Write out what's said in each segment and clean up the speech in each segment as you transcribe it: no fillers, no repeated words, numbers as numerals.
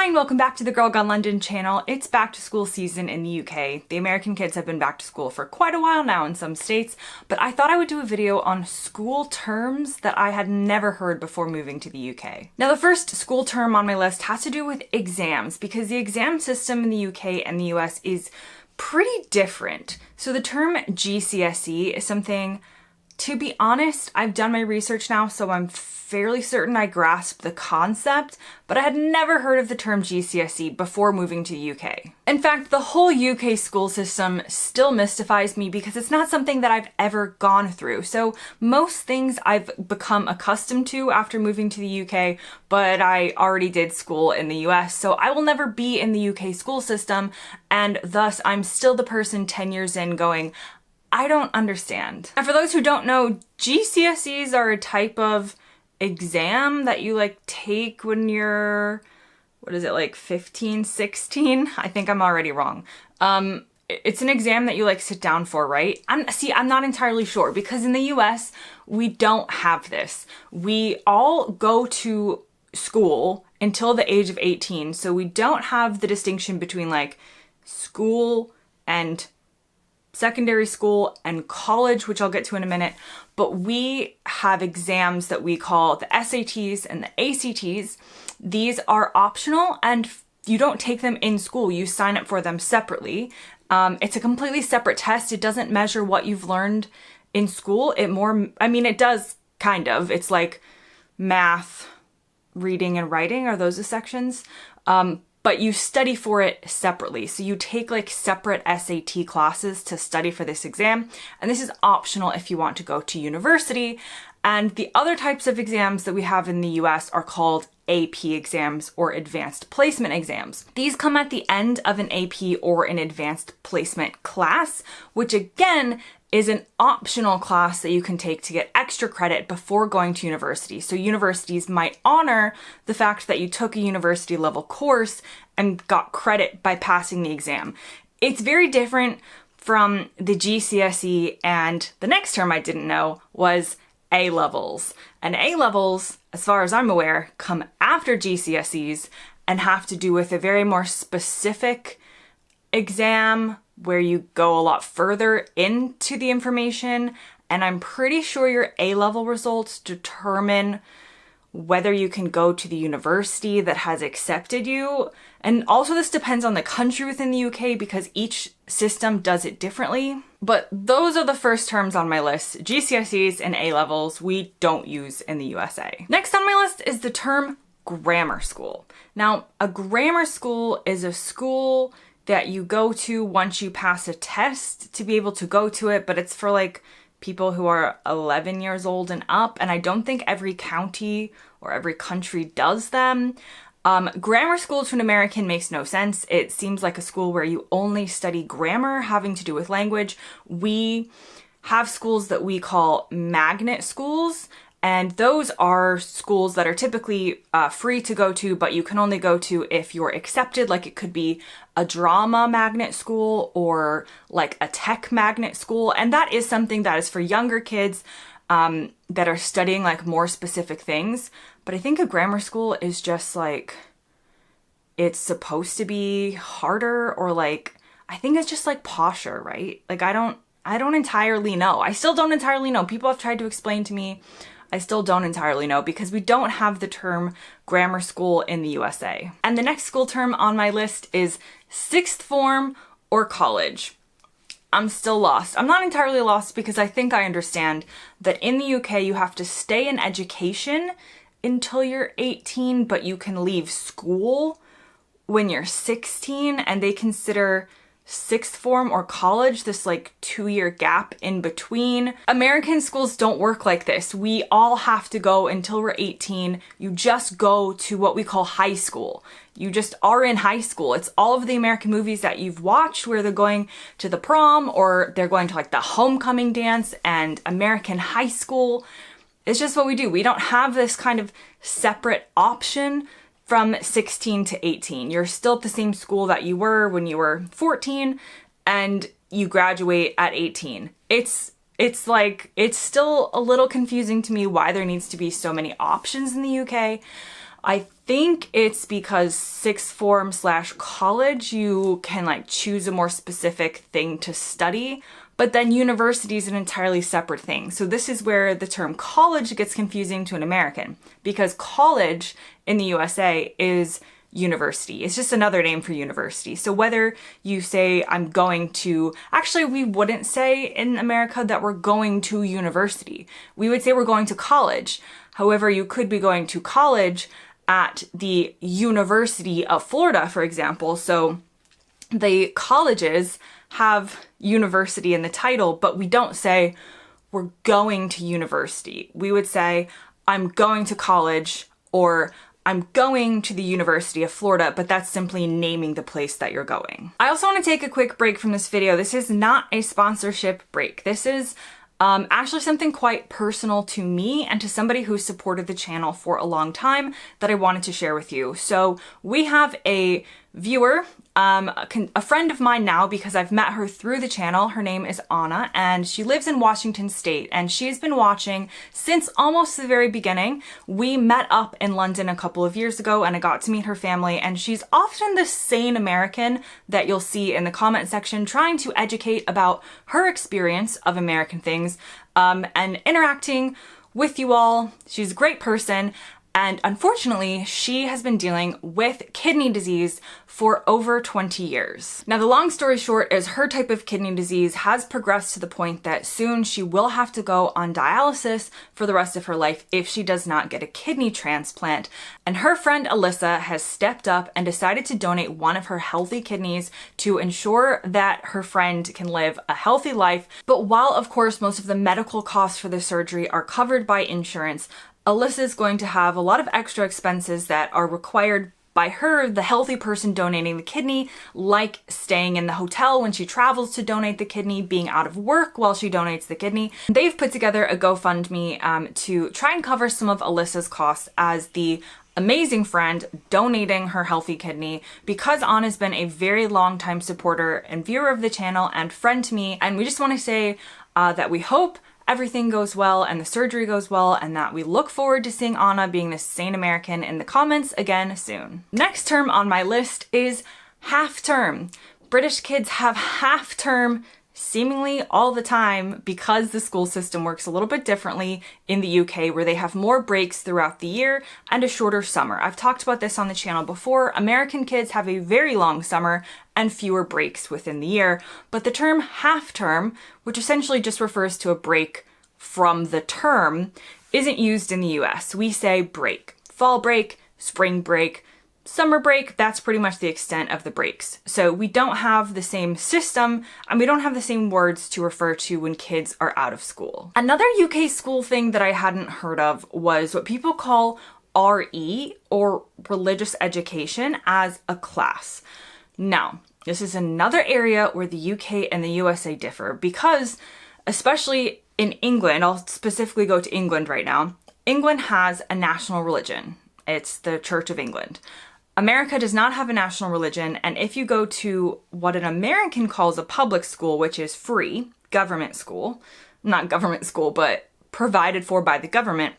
Hi and welcome back to the Girl Gone London channel. It's back to school season in the UK. The American kids have been back to school for quite a while now in some states, but I thought I would do a video on school terms that I had never heard before moving to the UK. Now the first school term on my list has to do with exams because the exam system in the UK and the US is pretty different. So the term GCSE is something, to be honest, I've done my research now, so I'm fairly certain I grasp the concept, but I had never heard of the term GCSE before moving to the UK. In fact, the whole UK school system still mystifies me because it's not something that I've ever gone through. So most things I've become accustomed to after moving to the UK, but I already did school in the US, so I will never be in the UK school system, and thus I'm still the person 10 years in going, I don't understand. And for those who don't know, GCSEs are a type of exam that you take when you're, 15, 16? I think I'm already wrong. It's an exam that you sit down for, right? I'm not entirely sure because in the US, we don't have this. We all go to school until the age of 18. So we don't have the distinction between school and secondary school and college, which I'll get to in a minute, but we have exams that we call the SATs and the ACTs. These are optional and you don't take them in school, you sign up for them separately. It's a completely separate test. It doesn't measure what you've learned in school. It does kind of. It's like math, reading and writing, are those the sections? But you study for it separately. So you take separate SAT classes to study for this exam. And this is optional if you want to go to university. And the other types of exams that we have in the US are called AP exams or advanced placement exams. These come at the end of an AP or an advanced placement class, which again is an optional class that you can take to get extra credit before going to university. So universities might honor the fact that you took a university level course and got credit by passing the exam. It's very different from the GCSE, and the next term I didn't know was A-levels. And A-levels, as far as I'm aware, come after GCSEs and have to do with a very more specific exam where you go a lot further into the information, and I'm pretty sure your A-level results determine whether you can go to the university that has accepted you. And also this depends on the country within the UK because each system does it differently. But those are the first terms on my list. GCSEs and A-levels we don't use in the USA. Next on my list is the term grammar school. Now, a grammar school is a school that you go to once you pass a test to be able to go to it, but it's for people who are 11 years old and up, and I don't think every county or every country does them. Grammar school to an American makes no sense. It seems like a school where you only study grammar having to do with language. We have schools that we call magnet schools, and those are schools that are typically free to go to, but you can only go to if you're accepted. It could be a drama magnet school or a tech magnet school. And that is something that is for younger kids that are studying more specific things. But I think a grammar school is just it's supposed to be harder, or I think it's just posher, right? I don't entirely know. I still don't entirely know. People have tried to explain to me. I still don't entirely know because we don't have the term grammar school in the USA. And the next school term on my list is sixth form or college. I'm still lost. I'm not entirely lost because I think I understand that in the UK you have to stay in education until you're 18, but you can leave school when you're 16, and they consider sixth form or college this 2-year gap in between. American schools don't work like this. We all have to go until we're 18. You just go to what we call high school. You just are in high school. It's all of the American movies that you've watched where they're going to the prom or they're going to the homecoming dance and American high school. It's just what we do. We don't have this kind of separate option from 16 to 18. You're still at the same school that you were when you were 14 and you graduate at 18. It's still a little confusing to me why there needs to be so many options in the UK. I think it's because sixth form / college, you can like choose a more specific thing to study, but then university is an entirely separate thing. So this is where the term college gets confusing to an American, because college in the USA is university. It's just another name for university. So whether you say I'm going to, actually we wouldn't say in America that we're going to university. We would say we're going to college. However, you could be going to college at the University of Florida, for example. So the colleges have university in the title, but we don't say we're going to university. We would say I'm going to college, or I'm going to the University of Florida, but that's simply naming the place that you're going. I also want to take a quick break from this video. This is not a sponsorship break. This is actually something quite personal to me and to somebody who supported the channel for a long time that I wanted to share with you. So we have a viewer, a friend of mine now, because I've met her through the channel. Her name is Anna, and she lives in Washington State, and she's been watching since almost the very beginning. We met up in London a couple of years ago, and I got to meet her family, and she's often the sane American that you'll see in the comment section trying to educate about her experience of American things, and interacting with you all. She's a great person. And unfortunately, she has been dealing with kidney disease for over 20 years. Now, the long story short is her type of kidney disease has progressed to the point that soon she will have to go on dialysis for the rest of her life if she does not get a kidney transplant. And her friend Alyssa has stepped up and decided to donate one of her healthy kidneys to ensure that her friend can live a healthy life. But while, of course, most of the medical costs for the surgery are covered by insurance, Alyssa is going to have a lot of extra expenses that are required by her, the healthy person donating the kidney, like staying in the hotel when she travels to donate the kidney, being out of work while she donates the kidney. They've put together a GoFundMe to try and cover some of Alyssa's costs as the amazing friend donating her healthy kidney, because Anna's been a very long time supporter and viewer of the channel and friend to me. And we just want to say that we hope everything goes well and the surgery goes well, and that we look forward to seeing Anna being the sane American in the comments again soon. Next term on my list is half term. British kids have half term seemingly all the time because the school system works a little bit differently in the UK, where they have more breaks throughout the year and a shorter summer. I've talked about this on the channel before. American kids have a very long summer and fewer breaks within the year, but the term half term, which essentially just refers to a break from the term, isn't used in the US. We say break. Fall break, spring break, summer break, that's pretty much the extent of the breaks. So we don't have the same system, and we don't have the same words to refer to when kids are out of school. Another UK school thing that I hadn't heard of was what people call RE, or religious education, as a class. Now, this is another area where the UK and the USA differ, because especially in England, I'll specifically go to England right now, England has a national religion. It's the Church of England. America does not have a national religion, and if you go to what an American calls a public school, which is free, government school, not government school, but provided for by the government,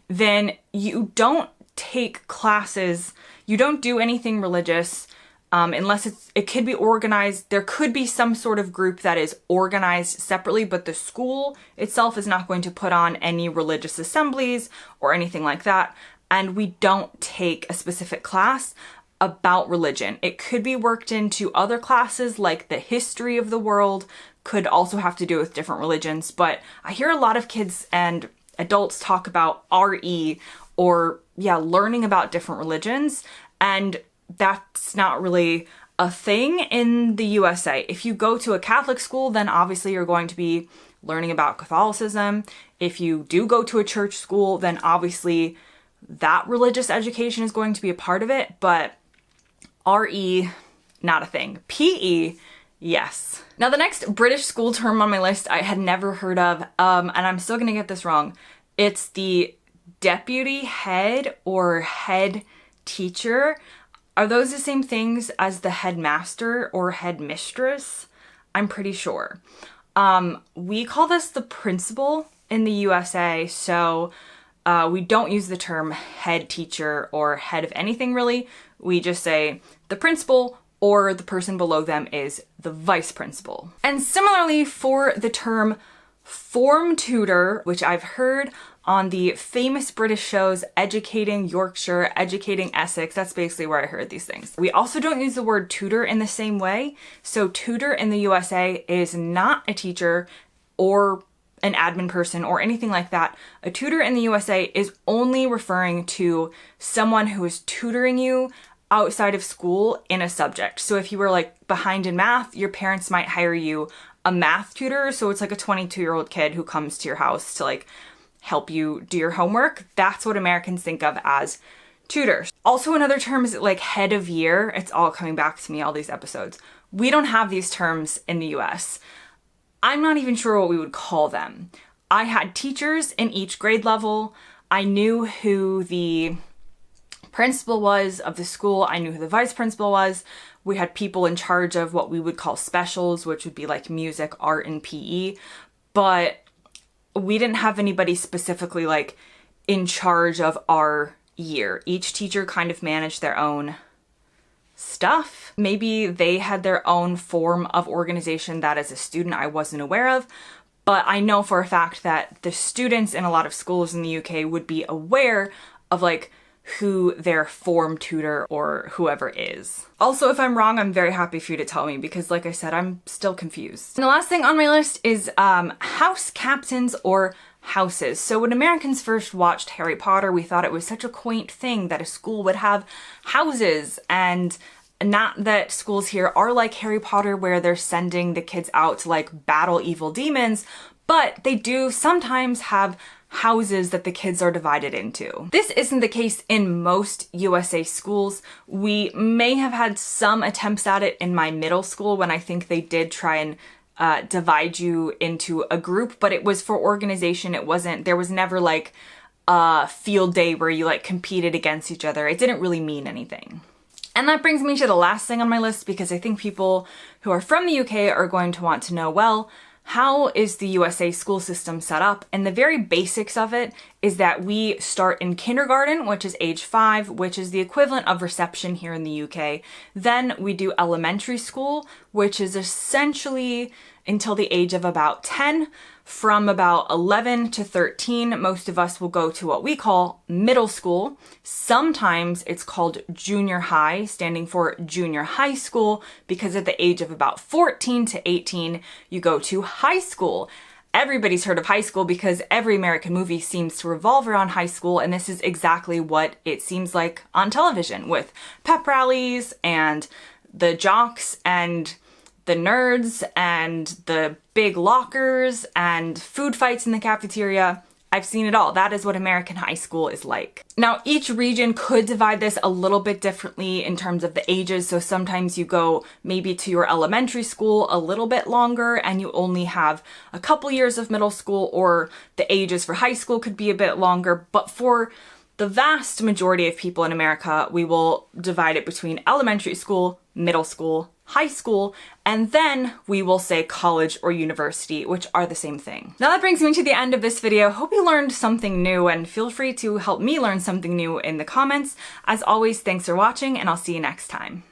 then you don't take classes, you don't do anything religious, unless it could be organized. There could be some sort of group that is organized separately, but the school itself is not going to put on any religious assemblies or anything like that. And we don't take a specific class about religion. It could be worked into other classes, like the history of the world could also have to do with different religions. But I hear a lot of kids and adults talk about RE, or learning about different religions. And that's not really a thing in the USA. If you go to a Catholic school, then obviously you're going to be learning about Catholicism. If you do go to a church school, then obviously that religious education is going to be a part of it, but RE, not a thing. PE, yes. Now, the next British school term on my list I had never heard of, and I'm still gonna get this wrong. It's the deputy head or head teacher. Are those the same things as the headmaster or headmistress? I'm pretty sure. We call this the principal in the USA, so We don't use the term head teacher or head of anything really. We just say the principal, or the person below them is the vice principal. And similarly for the term form tutor, which I've heard on the famous British shows Educating Yorkshire, Educating Essex, that's basically where I heard these things. We also don't use the word tutor in the same way. So tutor in the USA is not a teacher or an admin person or anything like that. A tutor in the USA is only referring to someone who is tutoring you outside of school in a subject. So if you were like behind in math, your parents might hire you a math tutor. So it's like a 22-year-old kid who comes to your house to like help you do your homework. That's what Americans think of as tutors. Also another term is like head of year. It's all coming back to me, all these episodes. We don't have these terms in the US. I'm not even sure what we would call them. I had teachers in each grade level. I knew who the principal was of the school. I knew who the vice principal was. We had people in charge of what we would call specials, which would be like music, art, and PE. But we didn't have anybody specifically like in charge of our year. Each teacher kind of managed their own stuff. Maybe they had their own form of organization that as a student I wasn't aware of, but I know for a fact that the students in a lot of schools in the UK would be aware of like who their form tutor or whoever is. Also, if I'm wrong, I'm very happy for you to tell me because like I said, I'm still confused. And the last thing on my list is house captains or houses. So when Americans first watched Harry Potter, we thought it was such a quaint thing that a school would have houses, and not that schools here are like Harry Potter where they're sending the kids out to like battle evil demons, but they do sometimes have houses that the kids are divided into. This isn't the case in most USA schools. We may have had some attempts at it in my middle school when I think they did try and divide you into a group, but it was for organization. It wasn't, there was never like a field day where you like competed against each other. It didn't really mean anything. And that brings me to the last thing on my list because I think people who are from the UK are going to want to know, well, how is the USA school system set up? And the very basics of it is that we start in kindergarten, which is age 5, which is the equivalent of reception here in the UK. Then we do elementary school, which is essentially until the age of about 10. From about 11 to 13, most of us will go to what we call middle school. Sometimes it's called junior high, standing for junior high school, because at the age of about 14 to 18, you go to high school. Everybody's heard of high school because every American movie seems to revolve around high school, and this is exactly what it seems like on television, with pep rallies and the jocks and the nerds and the big lockers and food fights in the cafeteria. I've seen it all. That is what American high school is like. Now, each region could divide this a little bit differently in terms of the ages. So sometimes you go maybe to your elementary school a little bit longer and you only have a couple years of middle school, or the ages for high school could be a bit longer. But for the vast majority of people in America, we will divide it between elementary school, middle school, high school, and then we will say college or university, which are the same thing. Now that brings me to the end of this video. Hope you learned something new, and feel free to help me learn something new in the comments. As always, thanks for watching, and I'll see you next time.